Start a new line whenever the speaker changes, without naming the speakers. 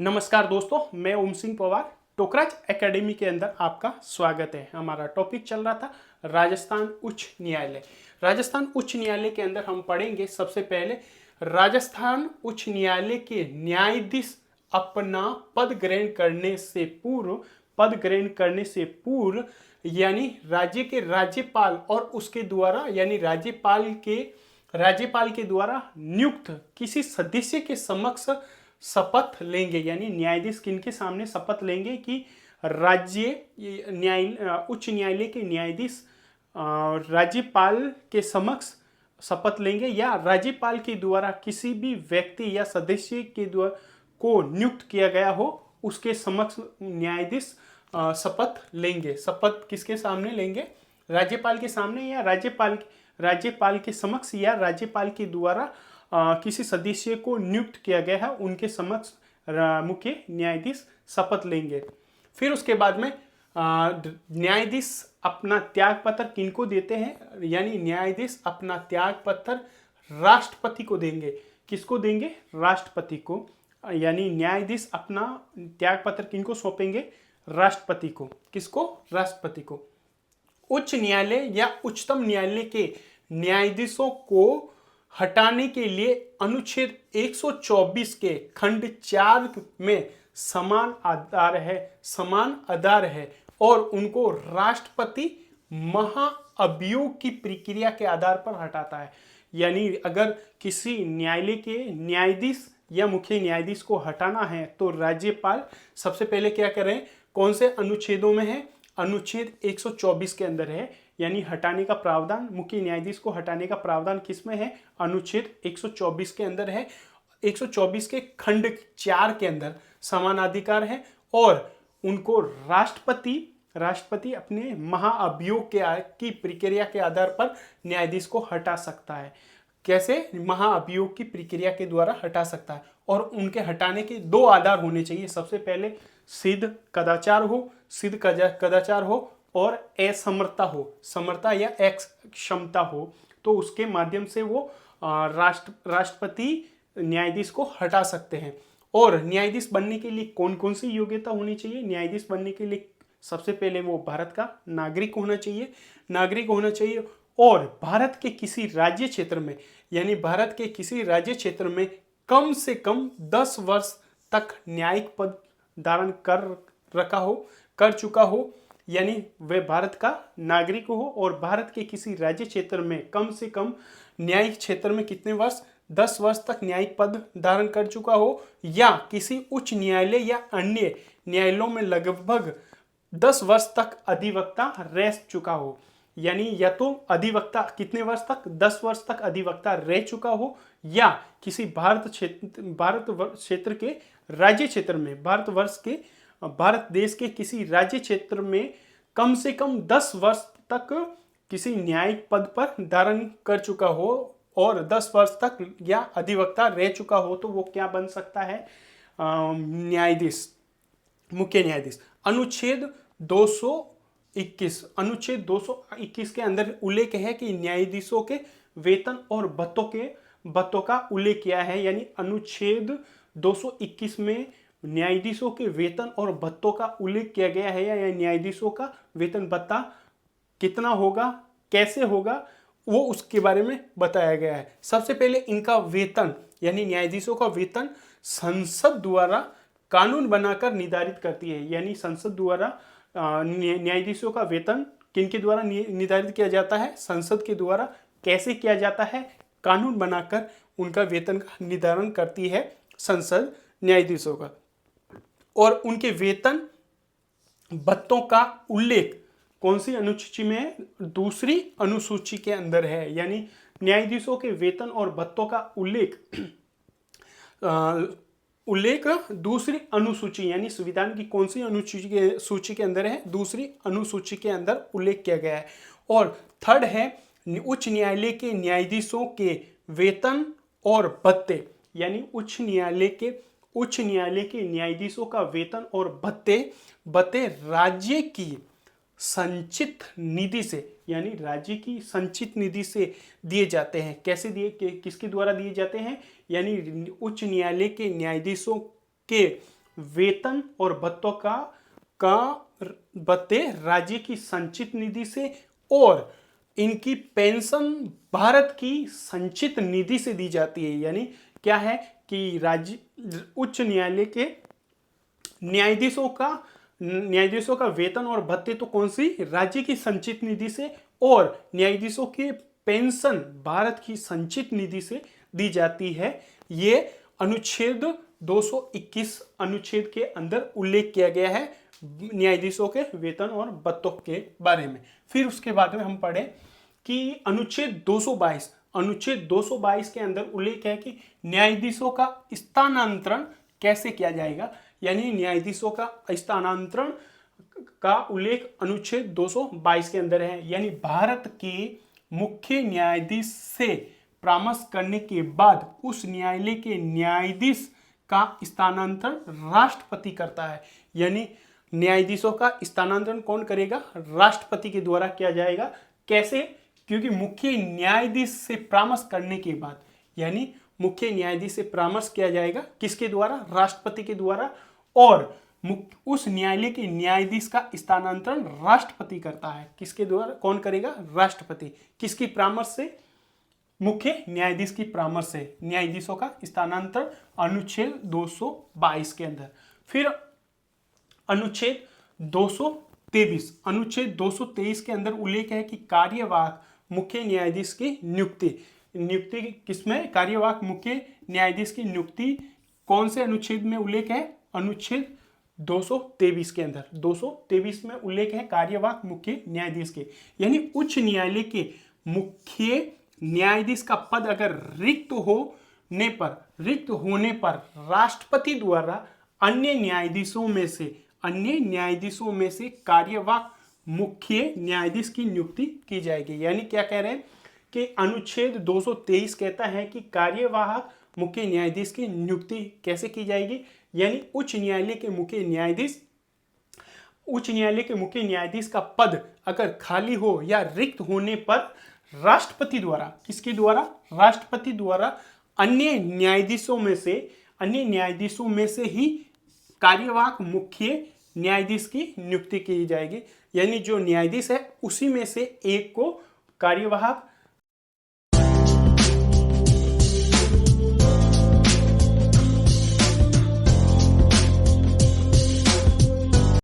नमस्कार दोस्तों, मैं ओम सिंह पवार। टोकराज एकेडमी के अंदर आपका स्वागत है। हमारा टॉपिक चल रहा था राजस्थान उच्च न्यायालय। राजस्थान उच्च न्यायालय के अंदर हम पढ़ेंगे सबसे पहले राजस्थान उच्च न्यायालय के न्यायाधीश अपना पद ग्रहण करने से पूर्व यानी राज्य के राज्यपाल और उसके द्वारा यानी राज्यपाल के द्वारा नियुक्त किसी सदस्य के समक्ष शपथ लेंगे। यानी न्यायाधीश किनके सामने शपथ लेंगे कि उच्च न्यायालय के न्यायाधीश राज्यपाल के समक्ष शपथ लेंगे या राज्यपाल के द्वारा किसी भी व्यक्ति या सदस्य के द्वारा को नियुक्त किया गया हो उसके समक्ष न्यायाधीश शपथ लेंगे। शपथ किसके सामने लेंगे? राज्यपाल के सामने या राज्यपाल के समक्ष या राज्यपाल के द्वारा किसी सदस्य को नियुक्त किया गया है उनके समक्ष मुख्य न्यायाधीश शपथ लेंगे। फिर उसके बाद में न्यायाधीश अपना त्याग पत्र किनको देते हैं? यानी न्यायाधीश अपना त्याग पत्र राष्ट्रपति को देंगे। किसको देंगे? राष्ट्रपति को। यानी न्यायाधीश अपना त्याग पत्र किनको सौंपेंगे? राष्ट्रपति को। किसको? राष्ट्रपति को। उच्च न्यायालय या उच्चतम न्यायालय के न्यायाधीशों को हटाने के लिए अनुच्छेद 124 के खंड 4 में समान आधार है और उनको राष्ट्रपति महाअभियोग की प्रक्रिया के आधार पर हटाता है। यानी अगर किसी न्यायालय के न्यायाधीश या मुख्य न्यायाधीश को हटाना है तो राज्यपाल सबसे पहले क्या करें? कौन से अनुच्छेदों में है? अनुच्छेद 124 के अंदर है। यानी हटाने का प्रावधान, मुख्य न्यायाधीश को हटाने का प्रावधान किसमें है? अनुच्छेद 124 के अंदर है। 124 के खंड 4 के अंदर समानाधिकार है और उनको राष्ट्रपति अपने महाअभियोग की प्रक्रिया के आधार पर न्यायाधीश को हटा सकता है। कैसे? महाअभियोग की प्रक्रिया के द्वारा हटा सकता है और उनके हटाने के दो आधार होने चाहिए। सबसे पहले सिद्ध कदाचार हो और समर्था या क्षमता हो, तो उसके माध्यम से वो राष्ट्रपति न्यायाधीश को हटा सकते हैं। और न्यायाधीश बनने के लिए कौन कौन सी योग्यता होनी चाहिए? न्यायाधीश बनने के लिए सबसे पहले वो भारत का नागरिक होना चाहिए और भारत के किसी राज्य क्षेत्र में कम से कम 10 वर्ष तक न्यायिक पद धारण कर चुका हो। यानी वे भारत का नागरिक हो और भारत के किसी राज्य क्षेत्र में कम से कम न्यायिक क्षेत्र में कितने वर्ष? 10 वर्ष तक न्यायिक पद धारण कर चुका हो या किसी उच्च न्यायालय या अन्य न्यायालयों में लगभग 10 वर्ष तक अधिवक्ता रह चुका हो। यानी या तो अधिवक्ता कितने वर्ष तक? 10 वर्ष तक अधिवक्ता रह चुका हो या किसी भारत देश के किसी राज्य क्षेत्र में कम से कम 10 वर्ष तक किसी न्यायिक पद पर धारण कर चुका हो और 10 वर्ष तक या अधिवक्ता रह चुका हो तो वो क्या बन सकता है? मुख्य न्यायाधीश। अनुच्छेद 221 के अंदर उल्लेख है कि न्यायाधीशों के वेतन और भत्तों का उल्लेख किया है। यानी अनुच्छेद 221 में न्यायाधीशों के वेतन और भत्तों का उल्लेख किया गया है या न्यायाधीशों का वेतन भत्ता कितना होगा, कैसे होगा, वो उसके बारे में बताया गया है। सबसे पहले इनका वेतन यानी न्यायाधीशों का वेतन संसद द्वारा कानून बनाकर निर्धारित करती है। यानी संसद द्वारा न्यायाधीशों का वेतन किनके द्वारा निर्धारित किया जाता है? संसद के द्वारा। कैसे किया जाता है? कानून बनाकर उनका वेतन का निर्धारण करती है संसद न्यायाधीशों का। और उनके वेतन भत्तों का उल्लेख कौन सी अनुसूची में है? दूसरी अनुसूची के अंदर है। यानी न्यायाधीशों के वेतन और भत्तों का उल्लेख दूसरी अनुसूची यानी संविधान की कौन सी सूची के अंदर है? दूसरी अनुसूची के अंदर उल्लेख किया गया है। और थर्ड है उच्च न्यायालय के न्यायाधीशों के वेतन और भत्ते। यानी उच्च न्यायालय के न्यायाधीशों का वेतन और भत्ते राज्य की संचित निधि से यानी राज्य की संचित निधि से दिए जाते हैं। कैसे किसके द्वारा दिए जाते हैं? यानी उच्च न्यायालय के न्यायाधीशों के वेतन और भत्ते राज्य की संचित निधि से और इनकी पेंशन भारत की संचित निधि से दी जाती है। यानी क्या है कि राज्य उच्च न्यायालय के न्यायाधीशों का वेतन और भत्ते तो कौन सी, राज्य की संचित निधि से, और न्यायाधीशों के पेंशन भारत की संचित निधि से दी जाती है। ये अनुच्छेद 221 अनुच्छेद के अंदर उल्लेख किया गया है न्यायाधीशों के वेतन और भत्तों के बारे में। फिर उसके बाद में हम पढ़े कि अनुच्छेद 222 के अंदर उल्लेख है कि न्यायाधीशों का स्थानांतरण कैसे किया जाएगा। यानी न्यायाधीशों का स्थानांतरण का उल्लेख अनुच्छेद 222 के अंदर है। यानी भारत के मुख्य न्यायाधीश से परामर्श करने के बाद उस न्यायालय के न्यायाधीश का स्थानांतरण राष्ट्रपति करता है। यानी न्यायाधीशों का स्थानांतरण कौन करेगा, राष्ट्रपति के द्वारा किया जाएगा। कैसे, क्योंकि मुख्य न्यायाधीश से परामर्श करने के बाद, यानी मुख्य न्यायाधीश से परामर्श किया जाएगा किसके द्वारा, राष्ट्रपति के द्वारा, और उस न्यायालय के न्यायाधीश का स्थानांतरण राष्ट्रपति करता है। किसके द्वारा, कौन करेगा, राष्ट्रपति। किसकी परामर्श से, मुख्य न्यायाधीश की परामर्श से न्यायाधीशों का स्थानांतरण अनुच्छेद 222 के अंदर। फिर अनुच्छेद 223 के अंदर उल्लेख है कि कार्यवाहक मुख्य न्यायाधीश की नियुक्ति किसमें, कार्यवाहक मुख्य न्यायाधीश की नियुक्ति कौन से अनुच्छेद में उल्लेख है, अनुच्छेद 223 के अंदर। 223 में उल्लेख है कार्यवाहक मुख्य न्यायाधीश के। यानी उच्च न्यायालय के मुख्य न्यायाधीश का पद अगर रिक्त होने पर राष्ट्रपति द्वारा अन्य न्यायाधीशों में से कार्यवाहक मुख्य न्यायाधीश की नियुक्ति की जाएगी। यानी क्या कह रहे हैं कि अनुच्छेद 223 कहता है कि कार्यवाहक मुख्य न्यायाधीश की नियुक्ति कैसे की जाएगी। यानी उच्च न्यायालय के मुख्य न्यायाधीश का पद अगर खाली हो या रिक्त होने पर राष्ट्रपति द्वारा, किसके द्वारा, राष्ट्रपति द्वारा अन्य न्यायाधीशों में से ही कार्यवाहक मुख्य न्यायाधीश की नियुक्ति की जाएगी। यानी जो न्यायाधीश है उसी में से एक को कार्यवाहक